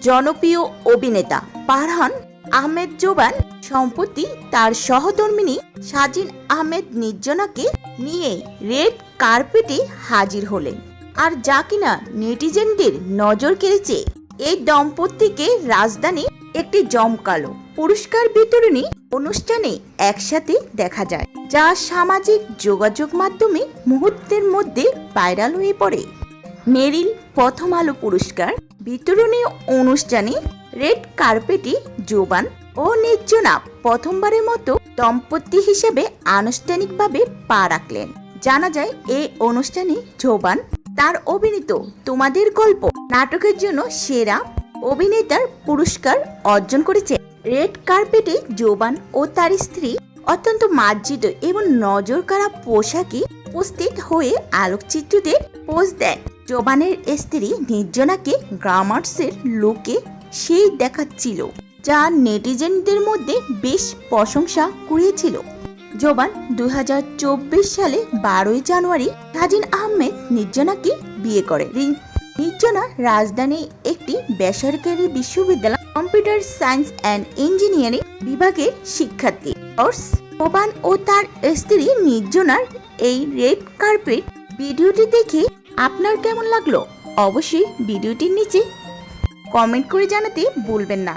জনপ্রিয় অভিনেতা ফারহান আহমেদ জোবান সম্প্রতি তার সহধর্মিণী সাজিন আহমেদ নির্জনাকে নিয়ে রেড কার্পেটে হাজির হলেন, আর যা কিনা নেটিজেনদের নজর কেড়েছে। এই দম্পতিকে রাজধানী একটি জমকালো পুরস্কার বিতরণী অনুষ্ঠানে একসাথে দেখা যায়, যা সামাজিক যোগাযোগ মাধ্যমে মুহূর্তের মধ্যে ভাইরাল হয়ে পড়ে। মেরিল প্রথম আলো পুরস্কার বিতরণী অনুষ্ঠানে রেড কার্পেটে জোবান ও নির্জনা প্রথমবারের মতো দম্পতি হিসেবে আনুষ্ঠানিকভাবে পা রাখলেন। জানা যায়, এই অনুষ্ঠানে জোবান তার অভিনীত তোমাদের গল্প নাটকের জন্য সেরা অভিনেতার পুরস্কার অর্জন করেছে। রেড কার্পেটে জোবান ও তার স্ত্রী অত্যন্ত মার্জিত এবং নজর কাড়া পোশাকে উপস্থিত হয়ে আলোকচিত্রীদের পোজ দেন। জোবানের স্ত্রী নির্জনাকে গ্ল্যামার্সের লুকে সেই দেখাচ্ছিল, যা নেটিজেনদের মধ্যে বেশ প্রশংসা কুড়িয়েছিল। জোবান 2024 সালে 12 জানুয়ারি সাজিন আহমেদ নির্জনাকে বিয়ে করে। নির্জনা রাজধানী একটি বেসরকারি বিশ্ববিদ্যালয় কম্পিউটার সায়েন্স অ্যান্ড ইঞ্জিনিয়ারিং বিভাগের শিক্ষার্থী। জোবান ও তার স্ত্রী নির্জনার এই রেড কার্পেট ভিডিওটি দেখে আপনার কেমন লাগলো? অবশ্যই ভিডিওটির নিচে কমেন্ট করে জানাতে ভুলবেন না।